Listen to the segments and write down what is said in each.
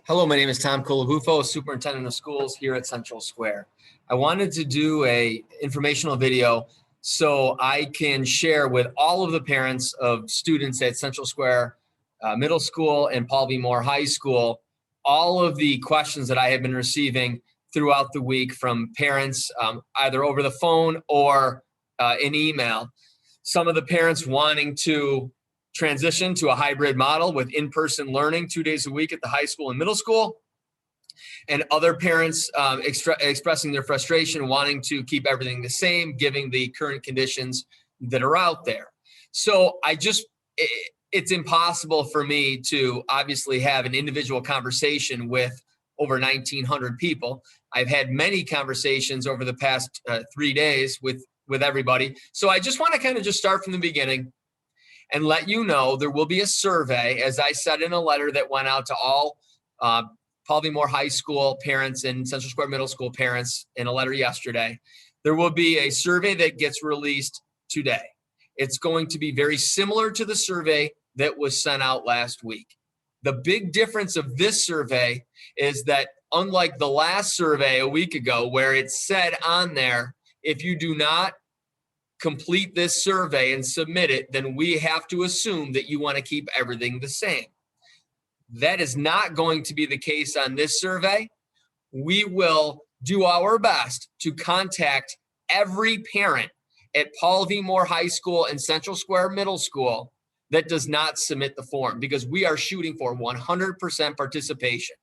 Hello, my name is Tom Colabufo, Superintendent of Schools here at Central Square. I wanted to do a informational video so I can share with all of the parents of students at Central Square Middle School and Paul V. Moore High School all of the questions that I have been receiving throughout the week from parents, either over the phone or in email. Some of the parents wanting to transition to a hybrid model with in-person learning 2 days a week at the high school and middle school, and other parents expressing their frustration, wanting to keep everything the same, given the current conditions that are out there. So it's impossible for me to obviously have an individual conversation with over 1,900 people. I've had many conversations over the past 3 days with everybody. So I just want to kind of just start from the beginning and let you know there will be a survey, as I said in a letter that went out to all Paul V. Moore High School parents and Central Square Middle School parents in a letter yesterday. There will be a survey that gets released today. It's going to be very similar to the survey that was sent out last week. The big difference of this survey is that, unlike the last survey a week ago, where it said on there, if you do not complete this survey and submit it, then we have to assume that you want to keep everything the same. That is not going to be the case on this survey. We will do our best to contact every parent at Paul V. Moore High School and Central Square Middle School that does not submit the form, because we are shooting for 100% participation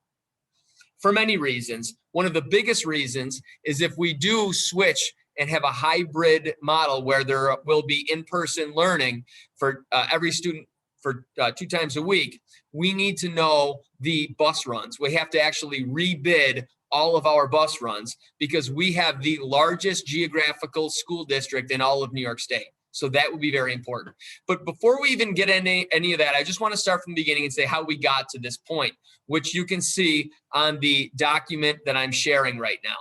for many reasons. One of the biggest reasons is if we do switch and have a hybrid model where there will be in-person learning for every student for 2 times a week, we need to know the bus runs. We have to actually rebid all of our bus runs because we have the largest geographical school district in all of New York State. So that would be very important. But before we even get any of that, I just want to start from the beginning and say how we got to this point, which you can see on the document that I'm sharing right now.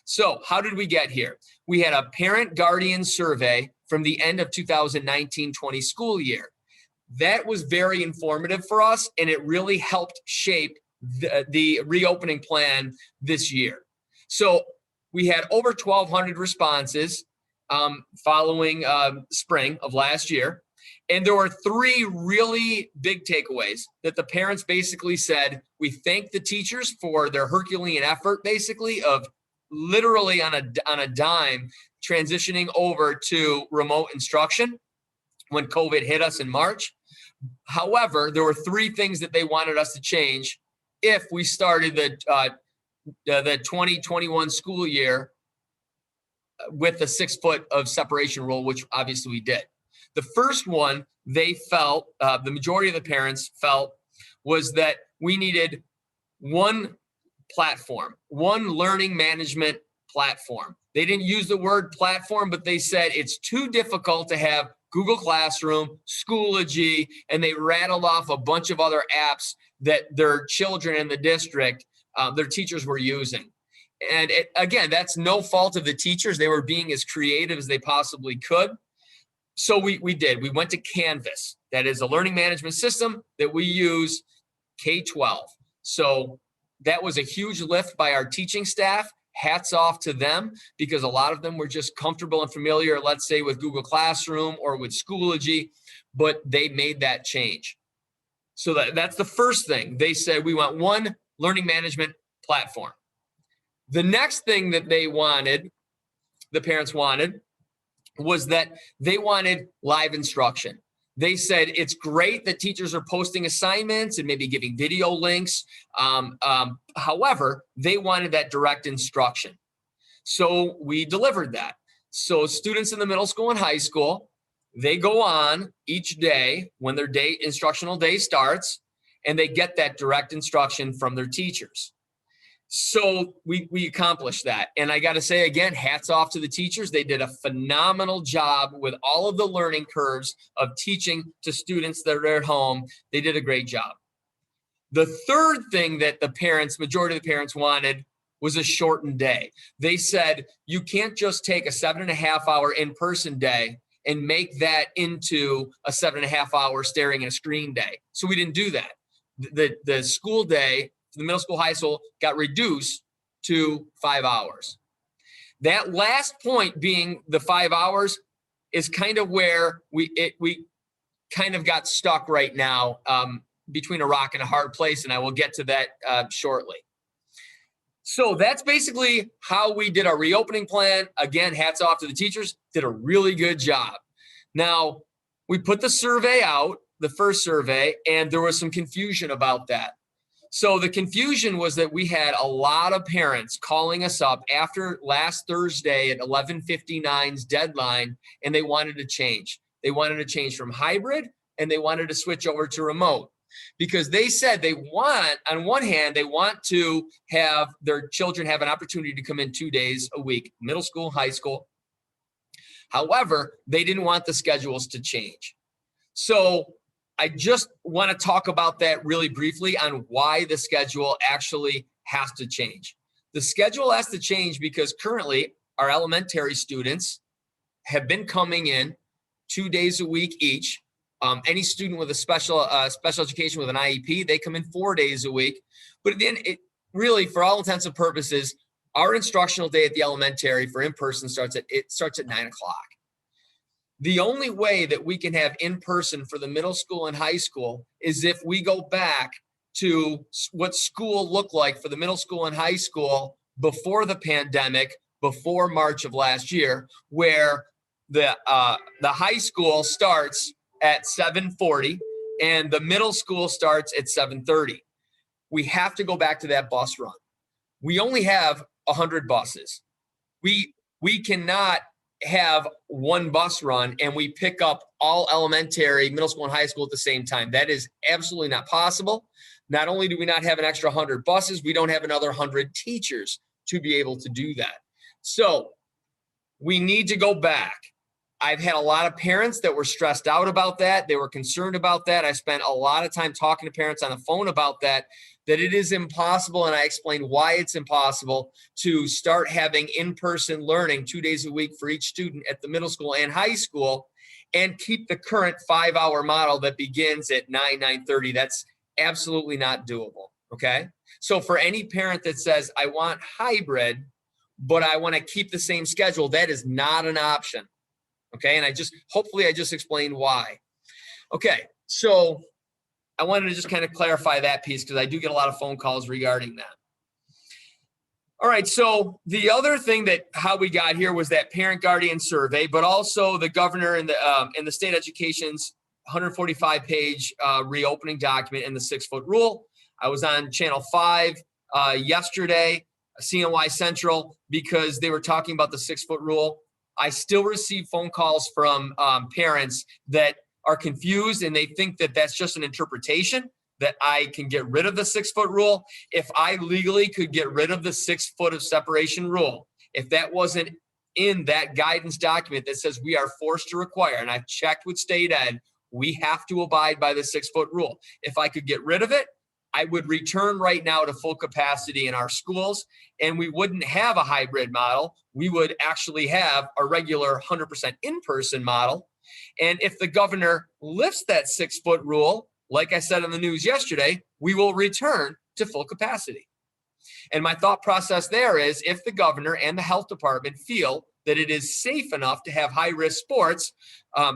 So how did we get here? We had a parent guardian survey from the end of 2019-20 school year. That was very informative for us, and it really helped shape the reopening plan this year. So we had over 1,200 responses following spring of last year. And there were 3 really big takeaways that the parents basically said. We thank the teachers for their Herculean effort, basically, of literally on a dime transitioning over to remote instruction when COVID hit us in March. However, there were 3 things that they wanted us to change if we started the 2021 school year with the 6 foot of separation rule, which obviously we did. The first one they felt, the majority of the parents felt, was that we needed one platform, one learning management platform. They didn't use the word platform, but they said it's too difficult to have Google Classroom, Schoology, and they rattled off a bunch of other apps that their children in the district, their teachers were using. And again, that's no fault of the teachers. They were being as creative as they possibly could. So we did. We went to Canvas. That is a learning management system that we use K-12. So that was a huge lift by our teaching staff. Hats off to them, because a lot of them were just comfortable and familiar, let's say, with Google Classroom or with Schoology, but they made that change. So that's the first thing. They said we want one learning management platform. The next thing that they wanted, the parents wanted, was that they wanted live instruction. They said it's great that teachers are posting assignments and maybe giving video links. However, they wanted that direct instruction. So we delivered that. So students in the middle school and high school, they go on each day when their instructional day starts, and they get that direct instruction from their teachers. So we accomplished that. And I got to say, again, hats off to the teachers. They did a phenomenal job with all of the learning curves of teaching to students that are at home. They did a great job. The third thing that the majority of the parents wanted was a shortened day. They said, you can't just take a 7.5-hour in-person day and make that into a 7.5-hour staring at a screen day. So we didn't do that. The school day for the middle school, high school got reduced to 5 hours. That last point being the 5 hours is kind of where we kind of got stuck right now, between a rock and a hard place, and I will get to that shortly. So that's basically how we did our reopening plan. Again, hats off to the teachers, did a really good job. Now, we put the survey out, the first survey, and there was some confusion about that. So the confusion was that we had a lot of parents calling us up after last Thursday at 11:59's deadline, and they wanted to change. They wanted to change from hybrid, and they wanted to switch over to remote, because they said they want, on one hand, they want to have their children have an opportunity to come in 2 days a week, middle school, high school. However, they didn't want the schedules to change. So I just want to talk about that really briefly on why the schedule actually has to change. The schedule has to change because currently our elementary students have been coming in 2 days a week each. Any student with a special education with an IEP, they come in 4 days a week. But at the end, it really, for all intents and purposes, our instructional day at the elementary for in-person starts at 9 o'clock. The only way that we can have in-person for the middle school and high school is if we go back to what school looked like for the middle school and high school before the pandemic, before March of last year, where the high school starts at 7:40 and the middle school starts at 7:30. We have to go back to that bus run. We only have 100 buses. We cannot have one bus run and we pick up all elementary, middle school, and high school at the same time. That is absolutely not possible. Not only do we not have an extra 100 buses, we don't have another 100 teachers to be able to do that. So we need to go back. I've had a lot of parents that were stressed out about that. They were concerned about that. I spent a lot of time talking to parents on the phone about that it is impossible, and I explained why it's impossible to start having in-person learning 2 days a week for each student at the middle school and high school and keep the current 5-hour model that begins at 9:30. That's absolutely not doable, okay? So for any parent that says, I want hybrid, but I want to keep the same schedule, that is not an option. Okay, and hopefully I just explained why. Okay, so I wanted to just kind of clarify that piece because I do get a lot of phone calls regarding that. All right, so the other thing how we got here was that parent guardian survey, but also the governor and the state education's 145-page reopening document and the 6-foot rule. I was on Channel 5 yesterday, CNY Central, because they were talking about the 6-foot rule. I still receive phone calls from parents that are confused and they think that that's just an interpretation, that I can get rid of the 6-foot rule. If I legally could get rid of the 6 foot of separation rule, if that wasn't in that guidance document that says we are forced to require, and I've checked with state ed, we have to abide by the 6-foot rule. If I could get rid of it, I would return right now to full capacity in our schools, and we wouldn't have a hybrid model. We would actually have a regular 100% in-person model. And if the governor lifts that 6-foot rule, like I said on the news yesterday, we will return to full capacity. And my thought process there is, if the governor and the health department feel that it is safe enough to have high-risk sports,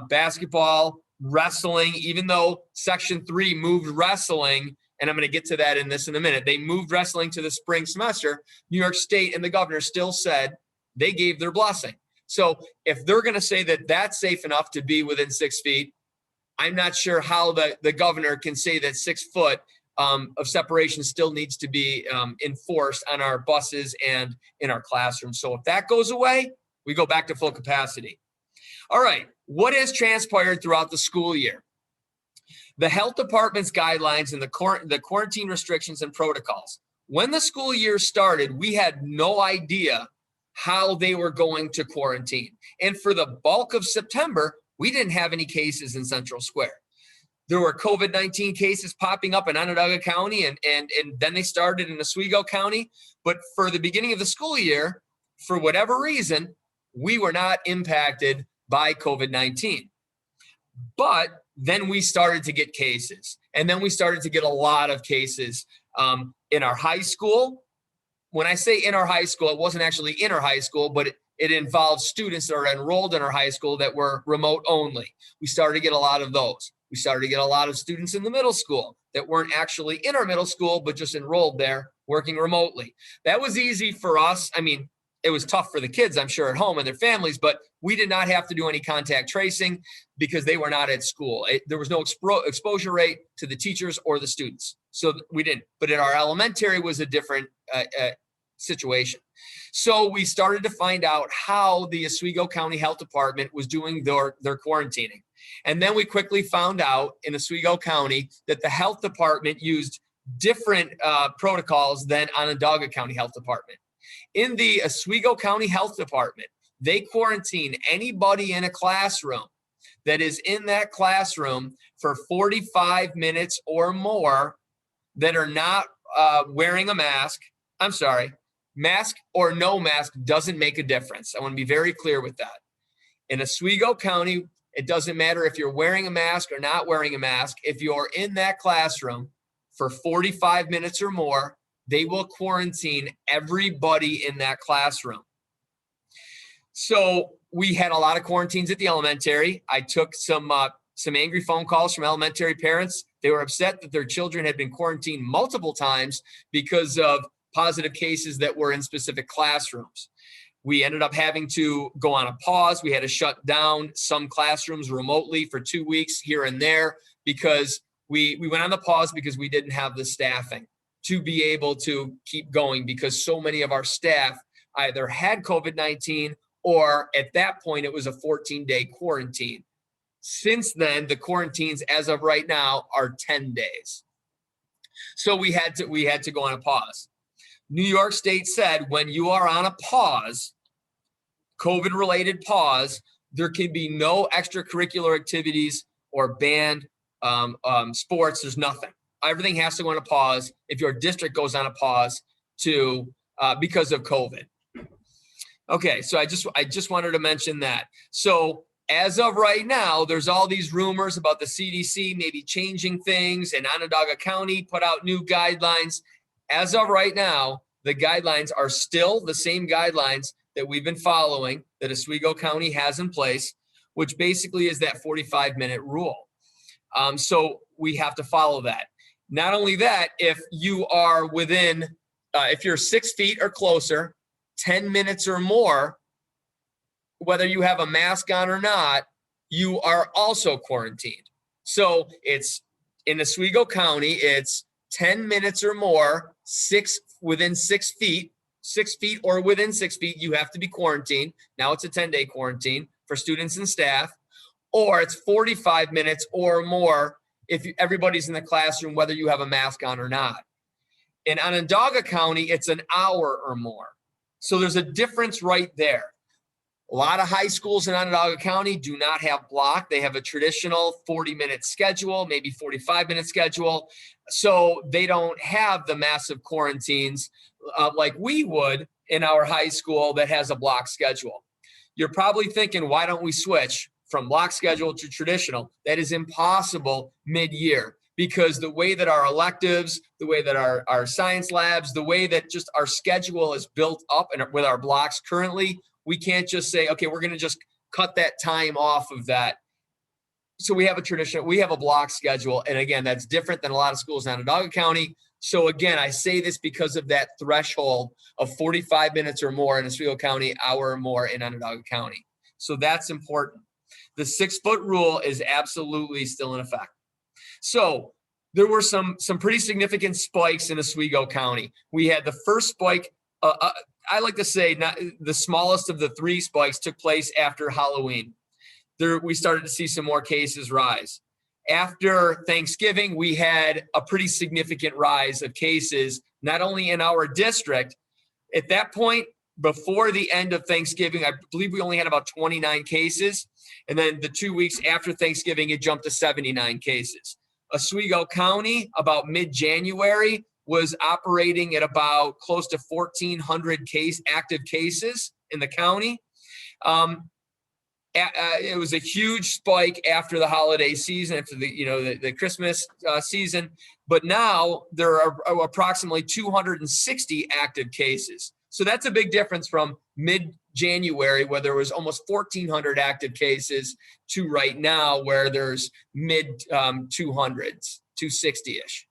basketball, wrestling, even though Section 3 moved wrestling, and I'm going to get to that in a minute. They moved wrestling to the spring semester. New York State and the governor still said they gave their blessing. So if they're going to say that that's safe enough to be within 6 feet, I'm not sure how the governor can say that 6 foot of separation still needs to be enforced on our buses and in our classrooms. So if that goes away, we go back to full capacity. All right, what has transpired throughout the school year? The health department's guidelines and the quarantine restrictions and protocols. When the school year started, we had no idea how they were going to quarantine. And for the bulk of September, we didn't have any cases in Central Square. There were COVID-19 cases popping up in Onondaga County, and then they started in Oswego County. But for the beginning of the school year, for whatever reason, we were not impacted by COVID-19. But then we started to get cases, and then we started to get a lot of cases In our high school, when I say in our high school, it wasn't actually in our high school, but it involves students that are enrolled in our high school that were remote only. We started to get a lot of those. We started to get a lot of students in the middle school that weren't actually in our middle school, but just enrolled there working remotely. That was easy for us. I mean, it was tough for the kids, I'm sure, at home and their families, but we did not have to do any contact tracing because they were not at school. There was no exposure rate to the teachers or the students. So we didn't. But in our elementary was a different situation. So we started to find out how the Oswego County Health Department was doing their quarantining. And then we quickly found out in Oswego County that the health department used different protocols than Onondaga County Health Department. In the Oswego County Health Department, they quarantine anybody in a classroom that is in that classroom for 45 minutes or more that are not wearing a mask. I'm sorry, mask or no mask doesn't make a difference. I want to be very clear with that. In Oswego County, it doesn't matter if you're wearing a mask or not wearing a mask. If you're in that classroom for 45 minutes or more, they will quarantine everybody in that classroom. So we had a lot of quarantines at the elementary. I took some angry phone calls from elementary parents. They were upset that their children had been quarantined multiple times because of positive cases that were in specific classrooms. We ended up having to go on a pause. We had to shut down some classrooms remotely for 2 weeks here and there because we went on the pause because we didn't have the staffing to be able to keep going because so many of our staff either had COVID-19 or at that point it was a 14-day quarantine. Since then, the quarantines as of right now are 10 days. So we had to go on a pause. New York State said when you are on a pause, COVID-related pause, there can be no extracurricular activities or banned sports. There's nothing. Everything has to go on a pause if your district goes on a pause because of COVID. Okay, so I just wanted to mention that. So as of right now, there's all these rumors about the CDC maybe changing things, and Onondaga County put out new guidelines. As of right now, the guidelines are still the same guidelines that we've been following, that Oswego County has in place, which basically is that 45-minute rule. So we have to follow that. Not only that, if you are within, if you're 6 feet or closer, 10 minutes or more, whether you have a mask on or not, you are also quarantined. So it's in Oswego County, it's 10 minutes or more, within 6 feet, 6 feet or within 6 feet, you have to be quarantined. Now it's a 10-day quarantine for students and staff, or it's 45 minutes or more if everybody's in the classroom, whether you have a mask on or not. In Onondaga County, it's an hour or more. So there's a difference right there. A lot of high schools in Onondaga County do not have block. They have a traditional 40-minute schedule, maybe 45-minute schedule. So they don't have the massive quarantines like we would in our high school that has a block schedule. You're probably thinking, why don't we switch from block schedule to traditional? That is impossible mid-year because the way that our electives, the way that our science labs, the way that just our schedule is built up and with our blocks currently, we can't just say, okay, we're going to just cut that time off of that. So we have a block schedule. And again, that's different than a lot of schools in Onondaga County. So again, I say this because of that threshold of 45 minutes or more in Oswego County, hour or more in Onondaga County. So that's important. The 6-foot rule is absolutely still in effect. So there were some pretty significant spikes in Oswego County. We had the first spike, I like to say not the smallest of the 3 spikes took place after Halloween. We started to see some more cases rise. After Thanksgiving, we had a pretty significant rise of cases, not only in our district. At that point, before the end of Thanksgiving, I believe we only had about 29 cases. And then the 2 weeks after Thanksgiving, it jumped to 79 cases. Oswego County, about mid-January, was operating at about close to 1,400 active cases in the county. It was a huge spike after the holiday season, after the Christmas season. But now there are approximately 260 active cases. So that's a big difference from mid-January, where there was almost 1,400 active cases, to right now, where there's mid-200s, 260-ish.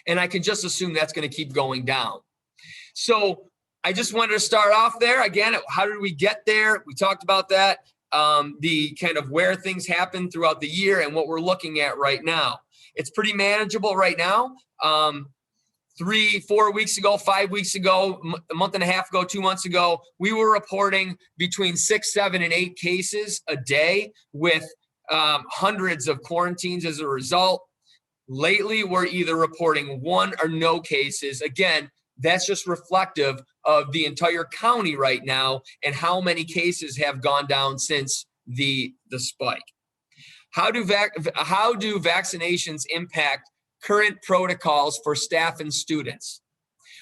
And I can just assume that's going to keep going down. So I just wanted to start off there. Again, how did we get there? We talked about that, the kind of where things happen throughout the year and what we're looking at right now. It's pretty manageable right now. 3, 4 weeks ago, 5 weeks ago, a month and a half ago, 2 months ago, we were reporting between 6, 7, and 8 cases a day, with hundreds of quarantines as a result. Lately, we're either reporting 1 or no cases. Again, that's just reflective of the entire county right now and how many cases have gone down since the spike. How do vaccinations impact current protocols for staff and students?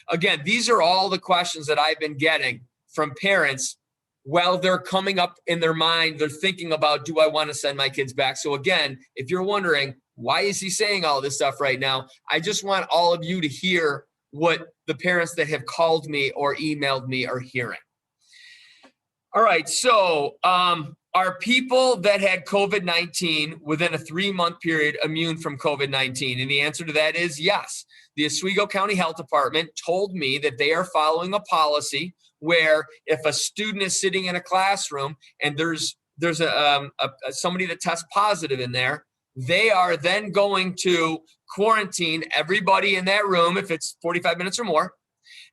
Again, these are all the questions that I've been getting from parents while they're coming up in their mind. They're thinking about, do I want to send my kids back? So again, if you're wondering, why is he saying all this stuff right now? I just want all of you to hear what the parents that have called me or emailed me are hearing. All right, so are people that had COVID-19 within a 3-month period immune from COVID-19? And the answer to that is yes. The Oswego County Health Department told me that they are following a policy where if a student is sitting in a classroom and there's somebody that tests positive in there, they are then going to quarantine everybody in that room if it's 45 minutes or more.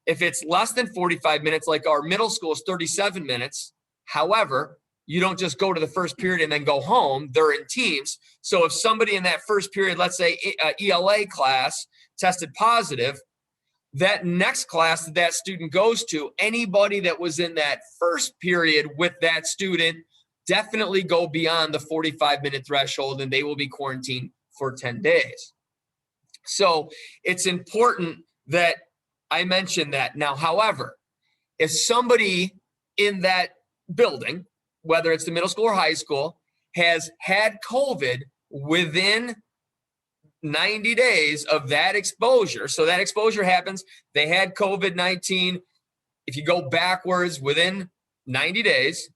If it's less than 45 minutes, like our middle school is 37 minutes. However, you don't just go to the first period and then go home. They're in teams. So if somebody in that first period, let's say ELA class, tested positive, that next class that that student goes to, anybody that was in that first period with that student definitely go beyond the 45-minute threshold, and they will be quarantined for 10 days. So it's important that I mention that. Now, however, if somebody in that building, whether it's the middle school or high school, has had COVID within 90 days of that exposure, so that exposure happens, they had COVID-19, if you go backwards within 90 days,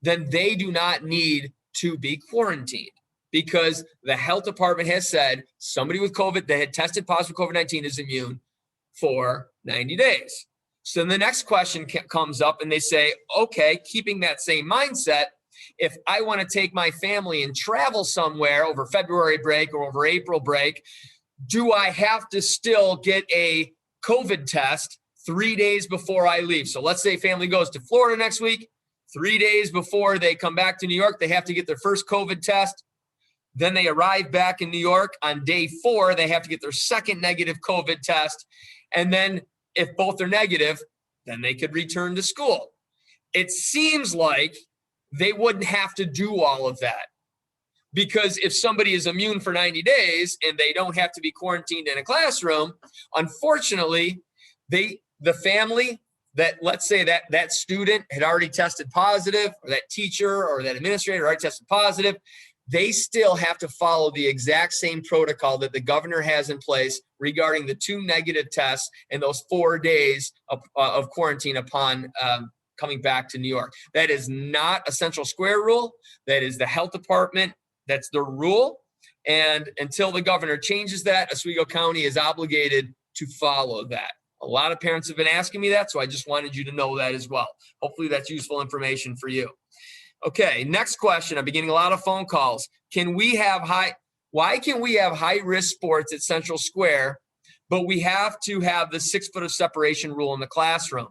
then they do not need to be quarantined, because the health department has said somebody with COVID that had tested positive for COVID-19 is immune for 90 days. So then the next question comes up and they say, okay, keeping that same mindset, if I want to take my family and travel somewhere over February break or over April break, do I have to still get a COVID test 3 days before I leave? So let's say family goes to Florida next week. 3 days before they come back to New York, they have to get their first COVID test. Then they arrive back in New York on day 4. They have to get their second negative COVID test. And then if both are negative, then they could return to school. It seems like they wouldn't have to do all of that, because if somebody is immune for 90 days and they don't have to be quarantined in a classroom, unfortunately, the family that, let's say that student had already tested positive, or that teacher or that administrator already tested positive, they still have to follow the exact same protocol that the governor has in place regarding the 2 negative tests and those 4 days of quarantine upon coming back to New York. That is not a Central Square rule. That is the health department. That's the rule. And until the governor changes that, Oswego County is obligated to follow that. A lot of parents have been asking me that, so I just wanted you to know that as well. Hopefully that's useful information for you. Okay, next question. I'm getting a lot of phone calls. Why can we have high-risk sports at Central Square, but we have to have the 6 foot of separation rule in the classroom?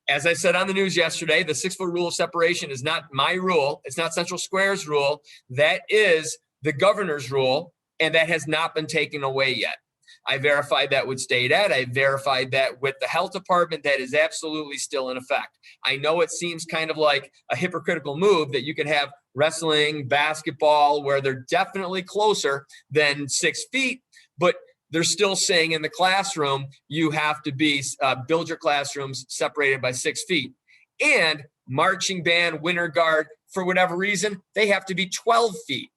As I said on the news yesterday, the 6 foot rule of separation is not my rule. It's not Central Square's rule. That is the governor's rule, and that has not been taken away yet. I verified that with State Ed. I verified that with the health department. That is absolutely still in effect. I know it seems kind of like a hypocritical move that you can have wrestling, basketball, where they're definitely closer than 6 feet, but they're still saying in the classroom, you have to be build your classrooms separated by 6 feet. And marching band, winter guard, for whatever reason, they have to be 12 feet.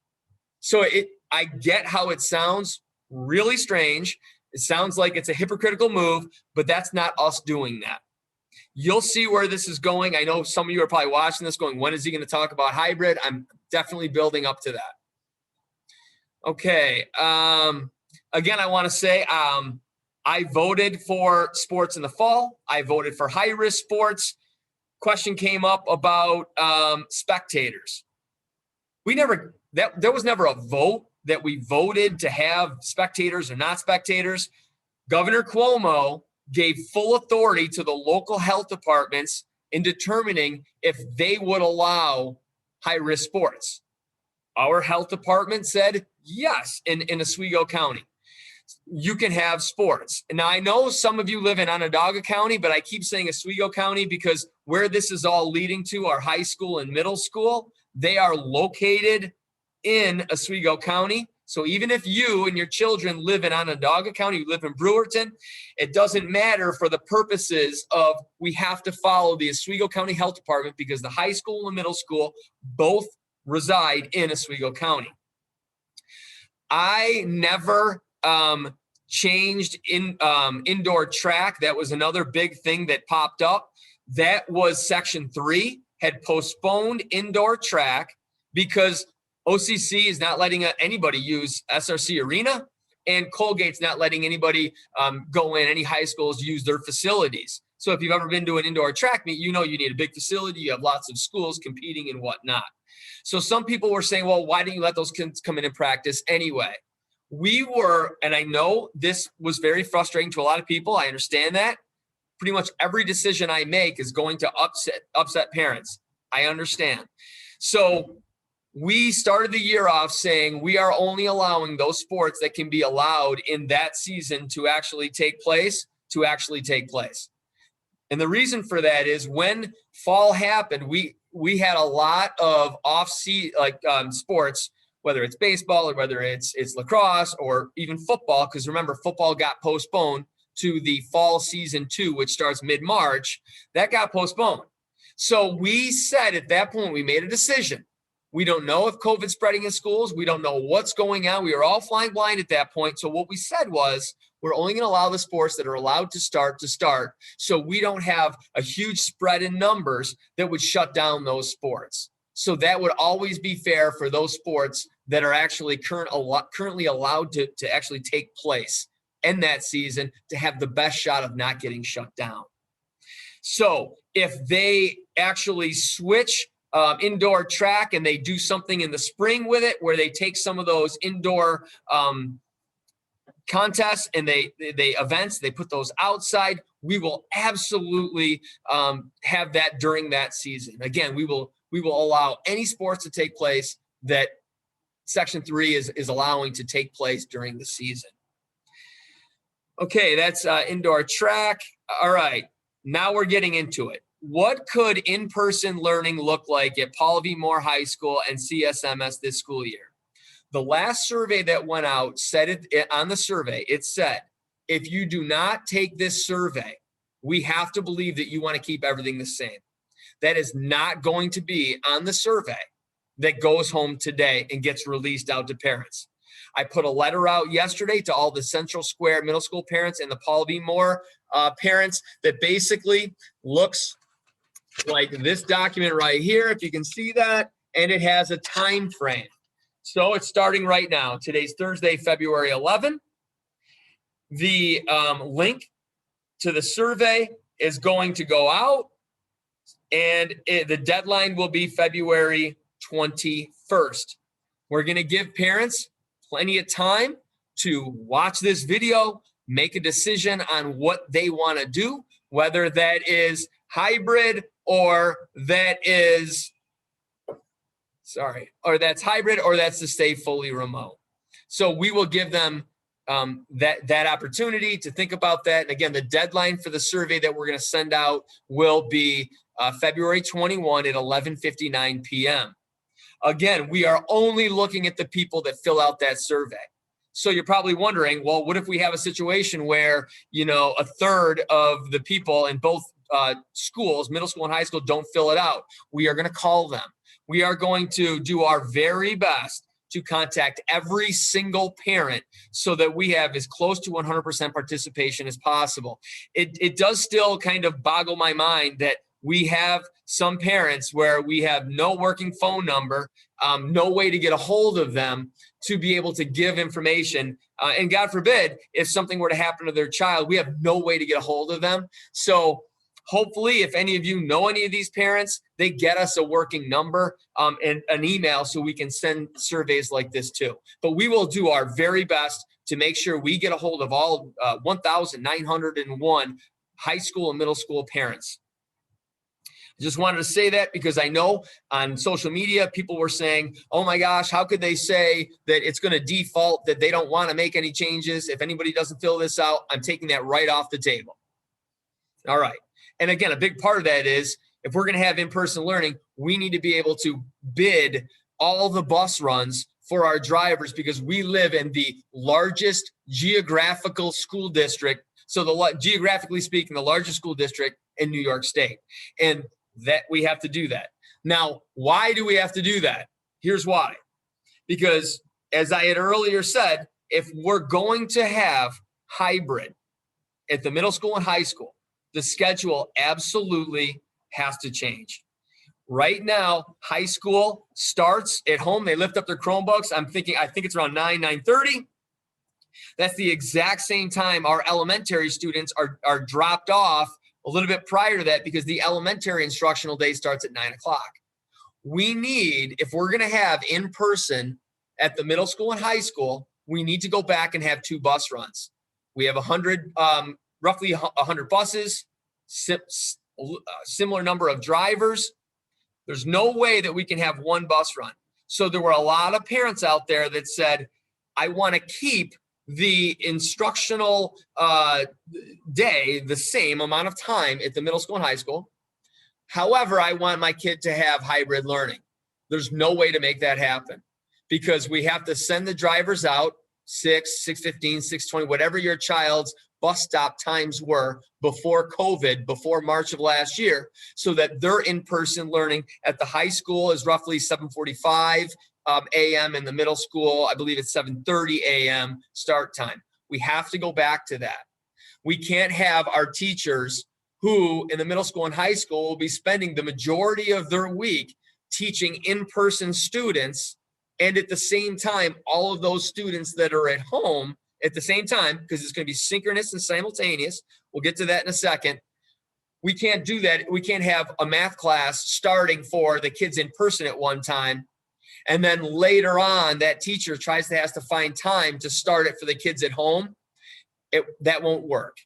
So I get how it sounds really strange. It sounds like it's a hypocritical move, but that's not us doing that. You'll see where this is going. I know some of you are probably watching this going, when is he going to talk about hybrid? I'm definitely building up to that. Okay. Again, I want to say I voted for sports in the fall. I voted for high-risk sports. Question came up about spectators. There was never a vote that we voted to have spectators or not spectators. Governor Cuomo gave full authority to the local health departments in determining if they would allow high-risk sports. Our health department said yes in Oswego County. You can have sports. Now, I know some of you live in Onondaga County, but I keep saying Oswego County because where this is all leading to, our high school and middle school, they are located in Oswego County. So even if you and your children live in Onondaga County, you live in Brewerton, it doesn't matter for the purposes of we have to follow the Oswego County Health Department because the high school and middle school both reside in Oswego County. I never changed indoor track. That was another big thing that popped up. That was Section 3 had postponed indoor track because OCC is not letting anybody use SRC Arena, and Colgate's not letting anybody go in, any high schools use their facilities. So if you've ever been to an indoor track meet, you know you need a big facility. You have lots of schools competing and whatnot. So some people were saying, well, why didn't you let those kids come in and practice anyway? We were, and I know this was very frustrating to a lot of people. I understand that. Pretty much every decision I make is going to upset parents. I understand. So we started the year off saying we are only allowing those sports that can be allowed in that season to actually take place. And the reason for that is when fall happened, we had a lot of off-season sports, whether it's baseball or whether it's lacrosse or even football, because remember, football got postponed to the fall season 2, which starts mid-March. That got postponed. So we said at that point, we made a decision. We don't know if COVID's spreading in schools. We don't know what's going on. We were all flying blind at that point. So what we said was, we're only going to allow the sports that are allowed to start, so we don't have a huge spread in numbers that would shut down those sports. So that would always be fair for those sports that are actually currently allowed to actually take place in that season to have the best shot of not getting shut down. So if they actually switch indoor track and they do something in the spring with it where they take some of those indoor contests and they events, they put those outside, we will absolutely have that during that season. Again, we will allow any sports to take place that Section 3 is allowing to take place during the season. Okay, that's indoor track. All right, now we're getting into it. What could in-person learning look like at Paul V. Moore High School and CSMS this school year? The last survey that went out said it on the survey, it said, if you do not take this survey, we have to believe that you want to keep everything the same. That is not going to be on the survey that goes home today and gets released out to parents. I put a letter out yesterday to all the Central Square Middle School parents and the Paul V. Moore parents that basically looks like this document right here, if you can see that, and it has a time frame. So it's starting right now. Today's Thursday, February 11. The link to the survey is going to go out, and the deadline will be February 21st. We're going to give parents plenty of time to watch this video, make a decision on what they want to do, whether that is hybrid or that's hybrid or that's to stay fully remote. So we will give them that opportunity to think about that. And again, the deadline for the survey that we're going to send out will be February 21 at 11:59 p.m. Again, we are only looking at the people that fill out that survey. So you're probably wondering, well, what if we have a situation where, a third of the people in both schools, middle school and high school, don't fill it out, we are going to call them. We are going to do our very best to contact every single parent so that we have as close to 100% participation as possible. It does still kind of boggle my mind that we have some parents where we have no working phone number, no way to get a hold of them to be able to give information. And God forbid, if something were to happen to their child, we have no way to get a hold of them. So hopefully, if any of you know any of these parents, they get us a working number and an email so we can send surveys like this too. But we will do our very best to make sure we get a hold of all 1,901 high school and middle school parents. I just wanted to say that because I know on social media, people were saying, oh my gosh, how could they say that it's going to default, that they don't want to make any changes? If anybody doesn't fill this out, I'm taking that right off the table. All right. And again, a big part of that is if we're going to have in-person learning, we need to be able to bid all the bus runs for our drivers because we live in the largest geographical school district. So geographically speaking, the largest school district in New York State. And that we have to do that. Now, why do we have to do that? Here's why. Because as I had earlier said, if we're going to have hybrid at the middle school and high school, the schedule absolutely has to change. Right now, high school starts at home. They lift up their Chromebooks. I think it's around 9:30. That's the exact same time our elementary students are dropped off a little bit prior to that because the elementary instructional day starts at 9 o'clock. We need, if we're going to have in person at the middle school and high school, we need to go back and have 2 bus runs. We have roughly 100 buses, similar number of drivers. There's no way that we can have 1 bus run. So there were a lot of parents out there that said, I want to keep the instructional day the same amount of time at the middle school and high school. However, I want my kid to have hybrid learning. There's no way to make that happen because we have to send the drivers out 6, 6:15, 6:20, whatever your child's bus stop times were before COVID, before March of last year, so that their in-person learning at the high school is roughly 7:45 a.m. in the middle school. I believe it's 7:30 a.m. start time. We have to go back to that. We can't have our teachers who in the middle school and high school will be spending the majority of their week teaching in-person students. And at the same time, all of those students that are at home at the same time, because it's going to be synchronous and simultaneous. We'll get to that in a second. We can't do that. We can't have a math class starting for the kids in person at one time. And then later on, that teacher has to find time to start it for the kids at home. That won't work.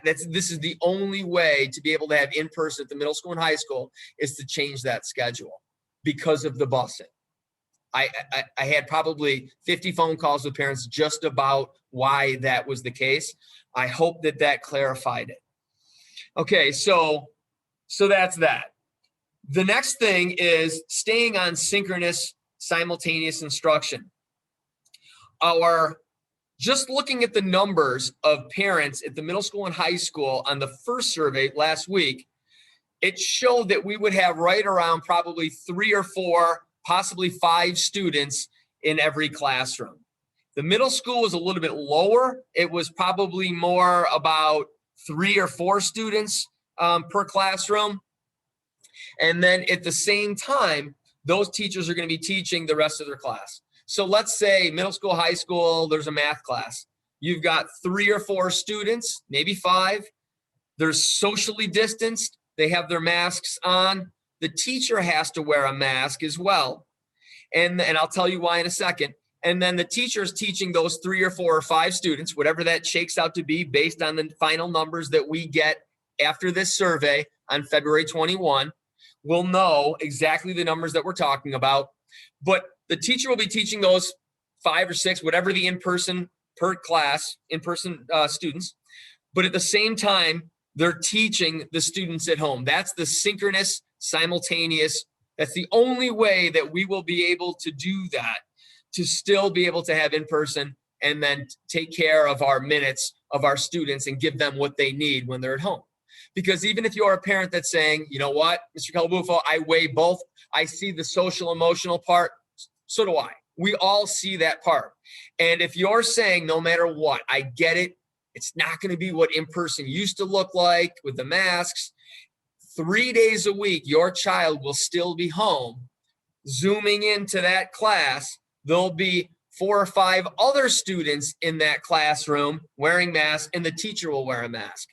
This is the only way to be able to have in-person at the middle school and high school is to change that schedule because of the busing. I had probably 50 phone calls with parents just about why that was the case. I hope that clarified it. Okay, so that's that. The next thing is staying on synchronous simultaneous instruction. Just looking at the numbers of parents at the middle school and high school on the first survey last week, it showed that we would have right around probably 3 or 4, possibly 5 students in every classroom. The middle school was a little bit lower. It was probably more about 3 or 4 students per classroom. And then at the same time, those teachers are going to be teaching the rest of their class. So let's say middle school, high school, there's a math class. You've got 3 or 4 students, maybe 5. They're socially distanced. They have their masks on. The teacher has to wear a mask as well. And I'll tell you why in a second. And then the teacher is teaching those 3 or 4 or 5 students, whatever that shakes out to be based on the final numbers that we get after this survey on February 21. We'll know exactly the numbers that we're talking about. But the teacher will be teaching those 5 or 6, whatever the in-person per class, in-person students. But at the same time, they're teaching the students at home. That's the synchronous, simultaneous. That's the only way that we will be able to do that, to still be able to have in-person and then take care of our minutes of our students and give them what they need when they're at home. Because even if you're a parent that's saying, you know what, Mr. Calabufo, I weigh both. I see the social emotional part. So do I. We all see that part. And if you're saying no matter what, I get it, it's not going to be what in-person used to look like with the masks. 3 days a week, your child will still be home, zooming into that class. There'll be 4 or 5 other students in that classroom wearing masks, and the teacher will wear a mask.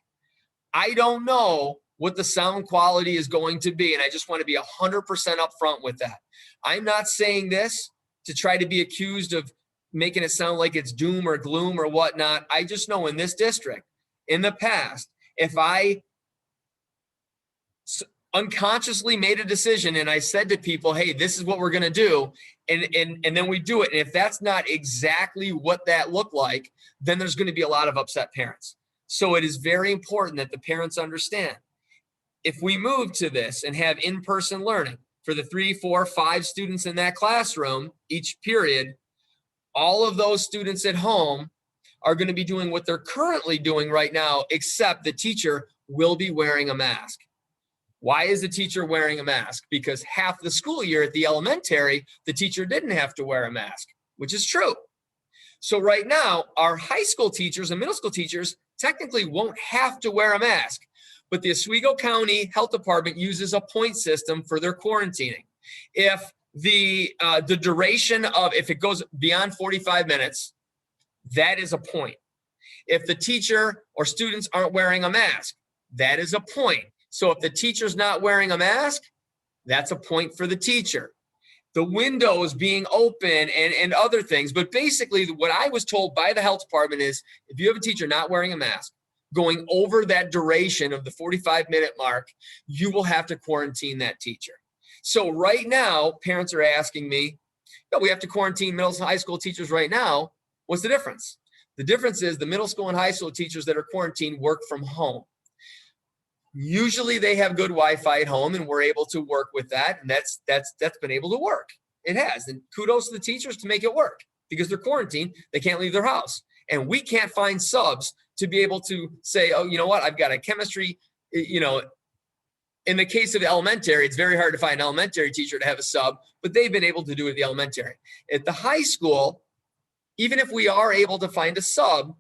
I don't know what the sound quality is going to be, and I just want to be 100% upfront with that. I'm not saying this to try to be accused of making it sound like it's doom or gloom or whatnot. I just know in this district, in the past, if I unconsciously made a decision and I said to people, hey, this is what we're going to do, and then we do it, and if that's not exactly what that looked like, then there's going to be a lot of upset parents. So it is very important that the parents understand, if we move to this and have in-person learning for the 3, 4, 5 students in that classroom each period, all of those students at home are going to be doing what they're currently doing right now, except the teacher will be wearing a mask. Why is the teacher wearing a mask? Because half the school year at the elementary, the teacher didn't have to wear a mask, which is true. So right now, our high school teachers and middle school teachers technically won't have to wear a mask, but the Oswego County Health Department uses a point system for their quarantining. If the duration of, if it goes beyond 45 minutes, that is a point. If the teacher or students aren't wearing a mask, that is a point. So if the teacher's not wearing a mask, that's a point for the teacher. The windows being open and other things. But basically what I was told by the health department is, if you have a teacher not wearing a mask, going over that duration of the 45-minute mark, you will have to quarantine that teacher. So right now, parents are asking me, no, we have to quarantine middle and high school teachers right now. What's the difference? The difference is the middle school and high school teachers that are quarantined work from home. Usually they have good Wi-Fi at home, and we're able to work with that. And that's been able to work. It has. And kudos to the teachers to make it work, because they're quarantined. They can't leave their house. And we can't find subs to be able to say, oh, you know what? I've got a chemistry, in the case of elementary, it's very hard to find an elementary teacher to have a sub, but they've been able to do it at the elementary. At the high school, even if we are able to find a sub,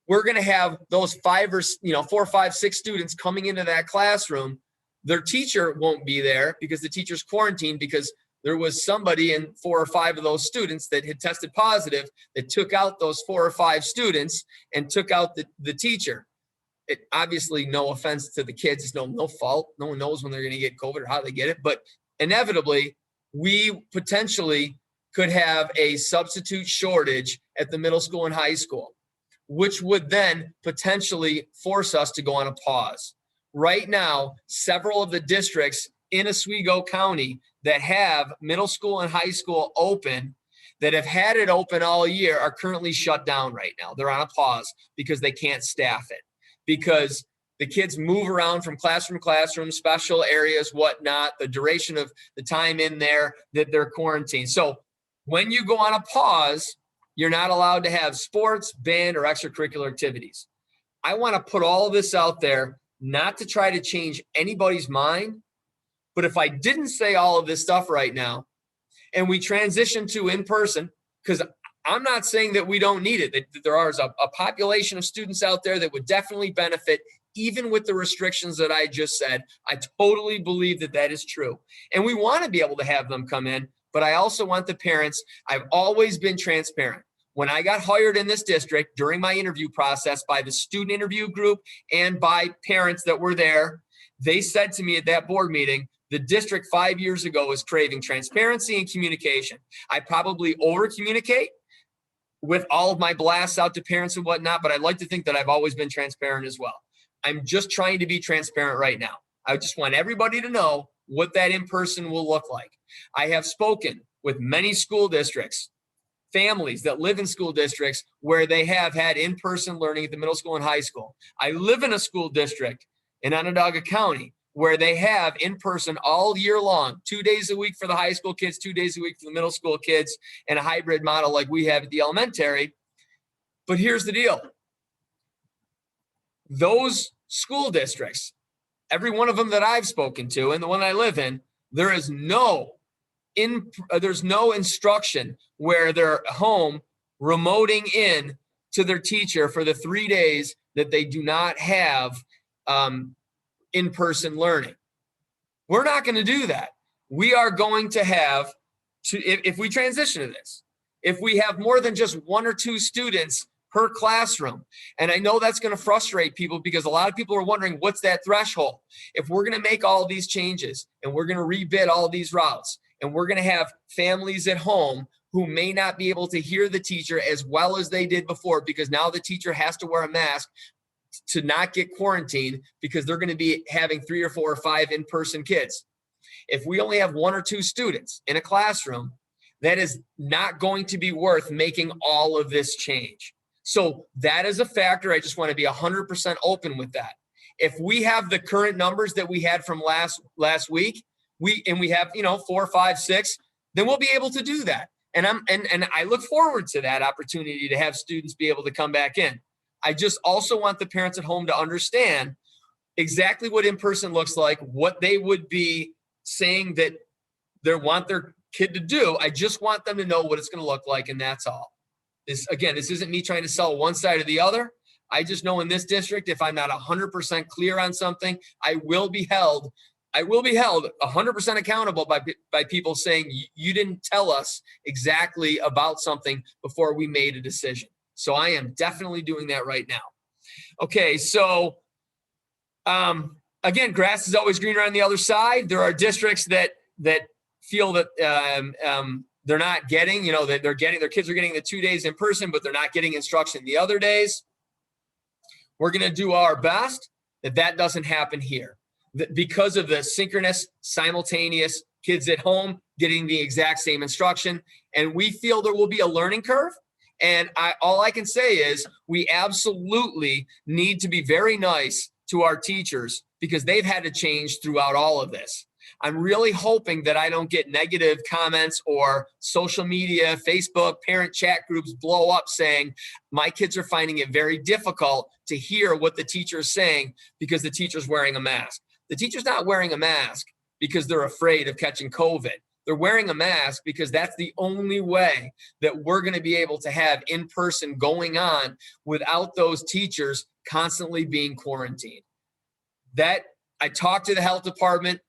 we're going to have those 4, 5, 6 students coming into that classroom. Their teacher won't be there because the teacher's quarantined, because there was somebody in 4 or 5 of those students that had tested positive that took out those 4 or 5 students and took out the teacher. It obviously, no offense to the kids, it's no fault. No one knows when they're going to get COVID or how they get it. But inevitably, we potentially could have a substitute shortage at the middle school and high school, which would then potentially force us to go on a pause. Right now, several of the districts in Oswego County that have middle school and high school open, that have had it open all year, are currently shut down right now. They're on a pause because they can't staff it, because the kids move around from classroom to classroom, special areas, whatnot, the duration of the time in there that they're quarantined. So when you go on a pause, you're not allowed to have sports, band, or extracurricular activities. I want to put all of this out there, not to try to change anybody's mind, but if I didn't say all of this stuff right now, and we transition to in-person, because I'm not saying that we don't need it, that there is a population of students out there that would definitely benefit, even with the restrictions that I just said. I totally believe that that is true. And we want to be able to have them come in, but I also want the parents. I've always been transparent. When I got hired in this district, during my interview process by the student interview group and by parents that were there, they said to me at that board meeting, the district 5 years ago was craving transparency and communication. I probably over-communicate with all of my blasts out to parents and whatnot, but I'd like to think that I've always been transparent as well. I'm just trying to be transparent right now. I just want everybody to know what that in-person will look like. I have spoken with many school districts, families that live in school districts where they have had in-person learning at the middle school and high school. I live in a school district in Onondaga County where they have in-person all year long, 2 days a week for the high school kids, 2 days a week for the middle school kids, and a hybrid model like we have at the elementary. But here's the deal. those school districts, every one of them that I've spoken to and the one I live in, there's no instruction where they're home remoting in to their teacher for the 3 days that they do not have in-person learning. We're not going to do that. We are going to have to, if we transition to this, if we have more than just 1 or 2 students per classroom, and I know that's going to frustrate people because a lot of people are wondering, what's that threshold? If we're going to make all these changes and we're going to rebid all these routes, and we're going to have families at home who may not be able to hear the teacher as well as they did before, because now the teacher has to wear a mask to not get quarantined because they're going to be having 3 or 4 or 5 in-person kids. If we only have 1 or 2 students in a classroom, that is not going to be worth making all of this change. So that is a factor. I just want to be 100% open with that. If we have the current numbers that we had from last week, we have 4, 5, 6, then we'll be able to do that. And I look forward to that opportunity to have students be able to come back in. I just also want the parents at home to understand exactly what in-person looks like, what they would be saying that they want their kid to do. I just want them to know what it's going to look like, and that's all. This isn't me trying to sell one side or the other. I just know in this district, if I'm not 100% clear on something, I will be held 100% accountable by people saying, you didn't tell us exactly about something before we made a decision. So I am definitely doing that right now. Okay, so again, grass is always greener on the other side. There are districts that feel that they're not getting, their kids are getting the 2 days in person, but they're not getting instruction the other days. We're going to do our best that doesn't happen here, because of the synchronous, simultaneous kids at home getting the exact same instruction. And we feel there will be a learning curve. And all I can say is we absolutely need to be very nice to our teachers because they've had to change throughout all of this. I'm really hoping that I don't get negative comments or social media, Facebook, parent chat groups blow up saying my kids are finding it very difficult to hear what the teacher is saying because the teacher's wearing a mask. The teacher's not wearing a mask because they're afraid of catching COVID. They're wearing a mask because that's the only way that we're going to be able to have in-person going on without those teachers constantly being quarantined. That I talked to the health department,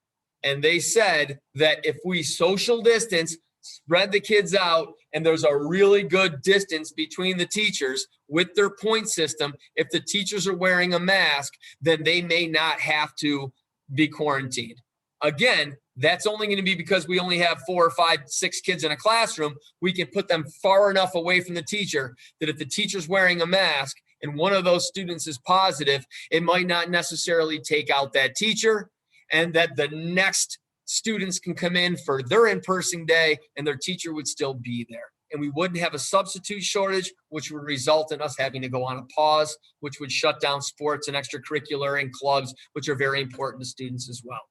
and they said that if we social distance, spread the kids out, and there's a really good distance between the teachers with their point system, if the teachers are wearing a mask, then they may not have to be quarantined. Again, that's only going to be because we only have 4 or 5, 6 kids in a classroom. We can put them far enough away from the teacher that if the teacher's wearing a mask and one of those students is positive, it might not necessarily take out that teacher, and that the next students can come in for their in-person day and their teacher would still be there. And we wouldn't have a substitute shortage, which would result in us having to go on a pause, which would shut down sports and extracurricular and clubs, which are very important to students as well.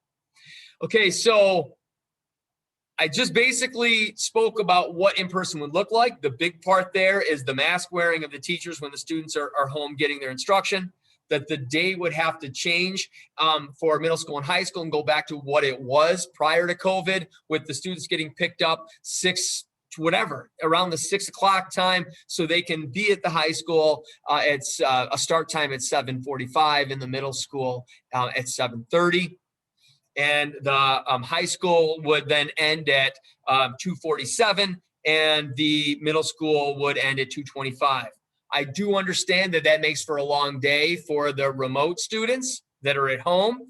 Okay, so I just basically spoke about what in-person would look like. The big part there is the mask wearing of the teachers when the students are home getting their instruction, that the day would have to change for middle school and high school and go back to what it was prior to COVID, with the students getting picked up around the 6 o'clock time, so they can be at the high school. It's a start time at 7:45, in the middle school at 7:30. And the high school would then end at 2:47, and the middle school would end at 2:25. I do understand that makes for a long day for the remote students that are at home.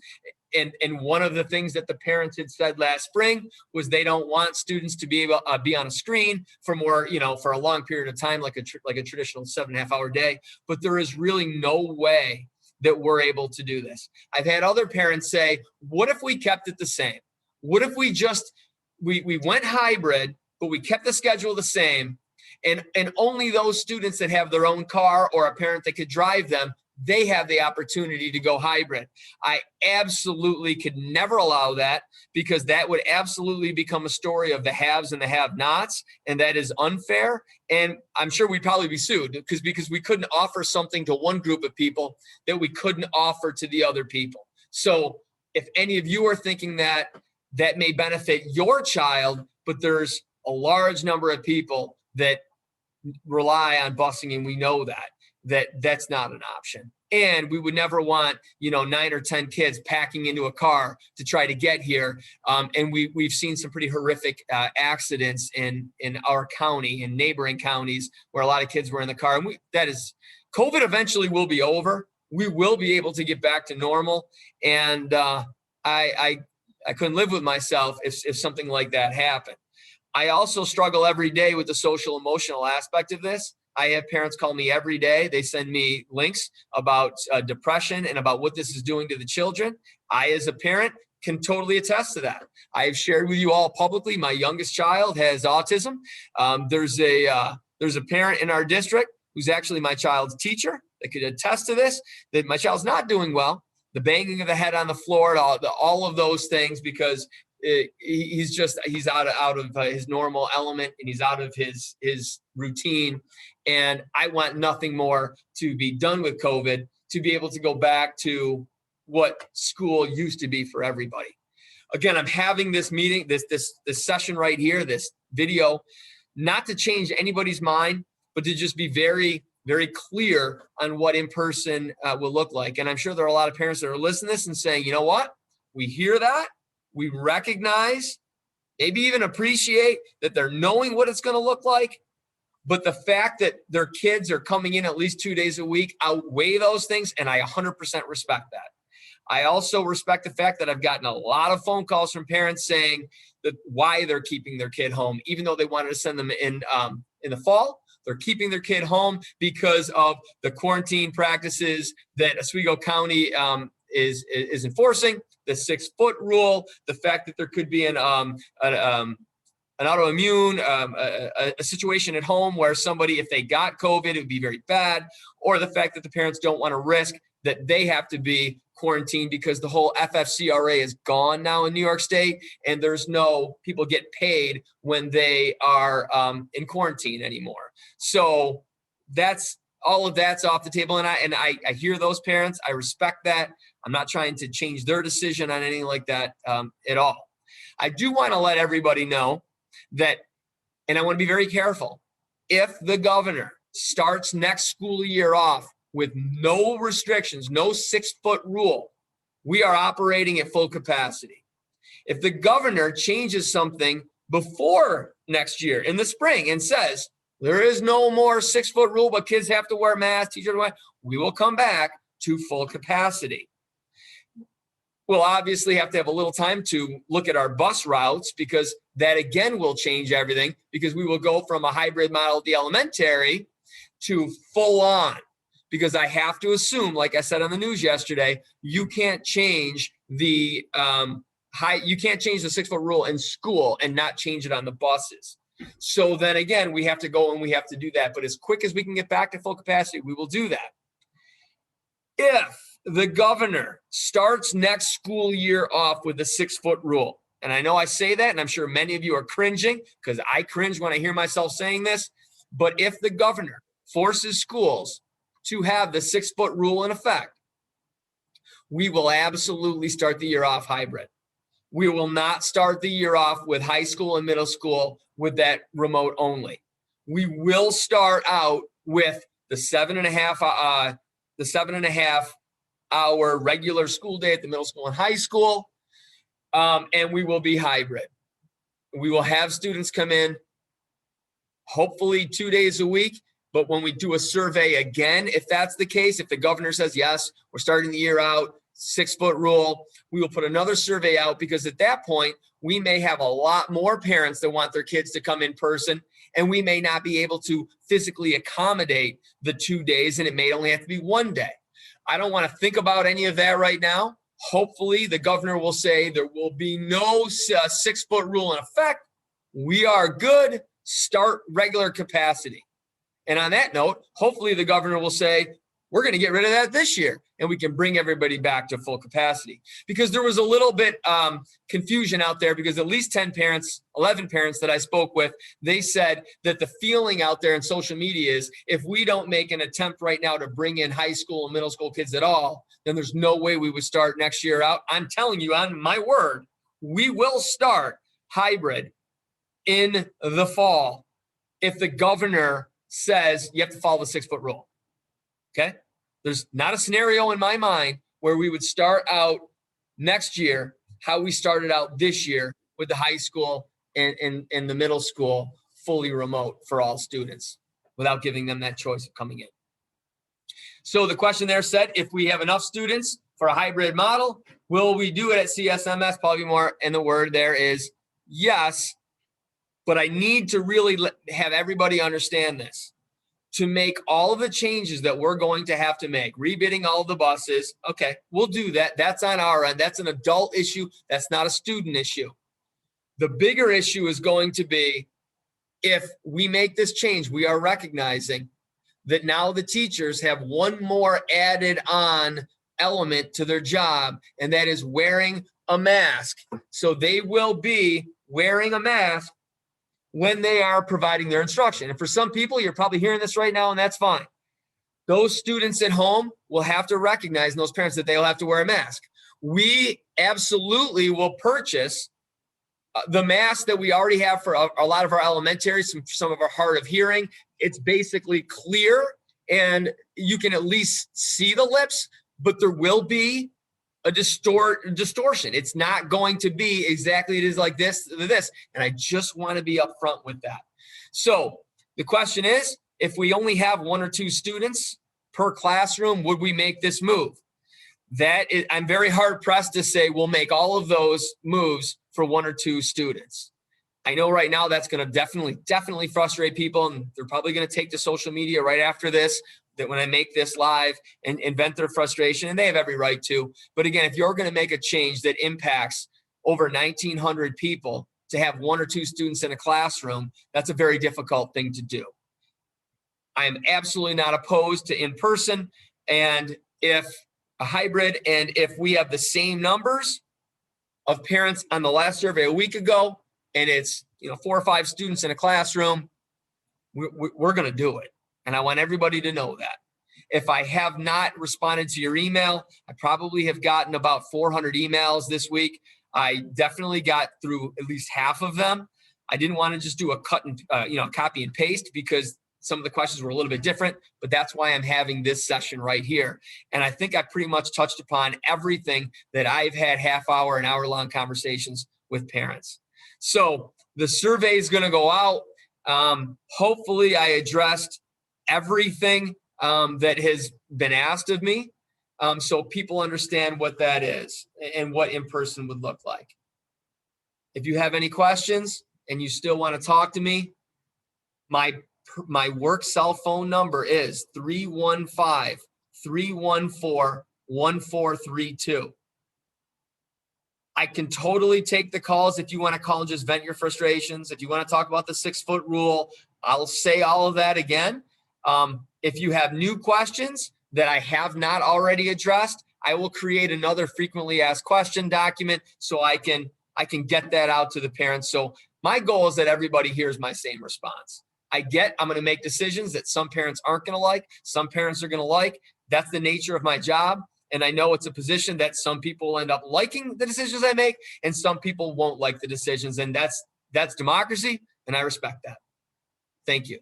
And one of the things that the parents had said last spring was they don't want students to be able to be on a screen for more, for a long period of time, like a traditional 7.5-hour day. But there is really no way that we're able to do this. I've had other parents say, what if we kept it the same? What if we just, we went hybrid, but we kept the schedule the same, and only those students that have their own car or a parent that could drive them they have the opportunity to go hybrid. I absolutely could never allow that, because that would absolutely become a story of the haves and the have-nots, and that is unfair. And I'm sure we'd probably be sued because we couldn't offer something to one group of people that we couldn't offer to the other people. So if any of you are thinking that that may benefit your child, but there's a large number of people that rely on busing, and we know that's not an option. And we would never want, 9 or 10 kids packing into a car to try to get here. And we've seen some pretty horrific accidents in our county and neighboring counties where a lot of kids were in the car. And COVID eventually will be over. We will be able to get back to normal. And I couldn't live with myself if something like that happened. I also struggle every day with the social emotional aspect of this. I have parents call me every day. They send me links about depression and about what this is doing to the children. I, as a parent, can totally attest to that. I have shared with you all publicly, my youngest child has autism. There's a parent in our district who's actually my child's teacher that could attest to this, that my child's not doing well. The banging of the head on the floor, all of those things, because he's out of his normal element, and he's out of his routine. And I want nothing more to be done with COVID, to be able to go back to what school used to be for everybody. Again, I'm having this meeting, this session right here, this video, not to change anybody's mind, but to just be very, very clear on what in-person will look like. And I'm sure there are a lot of parents that are listening to this and saying, you know what? We hear that. We recognize, maybe even appreciate that they're knowing what it's going to look like. But the fact that their kids are coming in at least 2 days a week outweigh those things. And I 100% respect that. I also respect the fact that I've gotten a lot of phone calls from parents saying that why they're keeping their kid home, even though they wanted to send them in the fall. They're keeping their kid home because of the quarantine practices that Oswego County is enforcing, the 6-foot rule, the fact that there could be an autoimmune, a situation at home where somebody, if they got COVID, it would be very bad, or the fact that the parents don't want to risk that they have to be quarantined because the whole FFCRA is gone now in New York State, and there's no people get paid when they are in quarantine anymore. So all of that's off the table, and I hear those parents. I respect that. I'm not trying to change their decision on anything like that at all. I do want to let everybody know that, and I want to be very careful, if the governor starts next school year off with no restrictions, no 6-foot rule, we are operating at full capacity. If the governor changes something before next year in the spring and says, there is no more 6-foot rule, but kids have to wear masks, teachers wear, we will come back to full capacity. We'll obviously have to have a little time to look at our bus routes, because that again will change everything, because we will go from a hybrid model at the elementary to full on. Because I have to assume, like I said on the news yesterday, you can't change the 6-foot rule in school and not change it on the buses. So then again, we have to go and we have to do that. But as quick as we can get back to full capacity, we will do that. If the governor starts next school year off with the 6-foot rule, and I know I say that, and I'm sure many of you are cringing, because I cringe when I hear myself saying this, but if the governor forces schools to have the 6-foot rule in effect, we will absolutely start the year off hybrid. We will not start the year off with high school and middle school with that remote only. We will start out with the 7.5 hour regular school day at the middle school and high school, and we will be hybrid. We will have students come in, hopefully 2 days a week. But when we do a survey again, if that's the case, if the governor says, yes, we're starting the year out, 6-foot rule, we will put another survey out, because at that point, we may have a lot more parents that want their kids to come in person, and we may not be able to physically accommodate the 2 days, and it may only have to be 1 day. I don't want to think about any of that right now. Hopefully, the governor will say there will be no 6-foot rule in effect. We are good. Start regular capacity. And on that note, hopefully the governor will say, we're going to get rid of that this year, and we can bring everybody back to full capacity. Because there was a little bit confusion out there, because at least 10 parents, 11 parents that I spoke with, they said that the feeling out there in social media is, if we don't make an attempt right now to bring in high school and middle school kids at all, then there's no way we would start next year out. I'm telling you, on my word, we will start hybrid in the fall if the governor says you have to follow the 6-foot rule. Okay? There's not a scenario in my mind where we would start out next year how we started out this year with the high school and the middle school fully remote for all students without giving them that choice of coming in. So the question there said, if we have enough students for a hybrid model, will we do it at CSMS? Probably more, and the word there is yes, but I need to really have everybody understand this. To make all of the changes that we're going to have to make, rebidding all of the buses, okay, we'll do that. That's on our end. That's an adult issue. That's not a student issue. The bigger issue is going to be, if we make this change, we are recognizing that now the teachers have one more added on element to their job, and that is wearing a mask. So they will be wearing a mask when they are providing their instruction. And for some people, you're probably hearing this right now, and that's fine. Those students at home will have to recognize, and those parents, that they'll have to wear a mask. We absolutely will purchase the mask that we already have for a lot of our elementary, some of our hard of hearing. It's basically clear, and you can at least see the lips, but there will be a distortion. It's not going to be exactly, it is like this, and I just want to be upfront with that. So the question is, if we only have 1 or 2 students per classroom, would we make this move? That is, I'm very hard pressed to say we'll make all of those moves for 1 or 2 students. I know right now that's going to definitely frustrate people, and they're probably going to take to social media right after this, that when I make this live, and vent their frustration, and they have every right to. But again, if you're going to make a change that impacts over 1,900 people, to have 1 or 2 students in a classroom, that's a very difficult thing to do. I am absolutely not opposed to in-person, and if a hybrid, and if we have the same numbers of parents on the last survey a week ago, and it's 4 or 5 students in a classroom, we're going to do it. And I want everybody to know that. If I have not responded to your email, I probably have gotten about 400 emails this week. I definitely got through at least half of them. I didn't want to just do a cut and copy and paste, because some of the questions were a little bit different, but that's why I'm having this session right here. And I think I pretty much touched upon everything that I've had half-hour and hour-long conversations with parents. So the survey is going to go out. Hopefully I addressed everything that has been asked of me, so people understand what that is and what in-person would look like. If you have any questions and you still want to talk to me, my work cell phone number is 315-314-1432. I can totally take the calls if you want to call and just vent your frustrations. If you want to talk about the 6-foot rule, I'll say all of that again. If you have new questions that I have not already addressed, I will create another frequently asked question document so I can get that out to the parents. So my goal is that everybody hears my same response. I'm going to make decisions that some parents aren't going to like, some parents are going to like. That's the nature of my job. And I know it's a position that some people will end up liking the decisions I make, and some people won't like the decisions. And that's democracy, and I respect that. Thank you.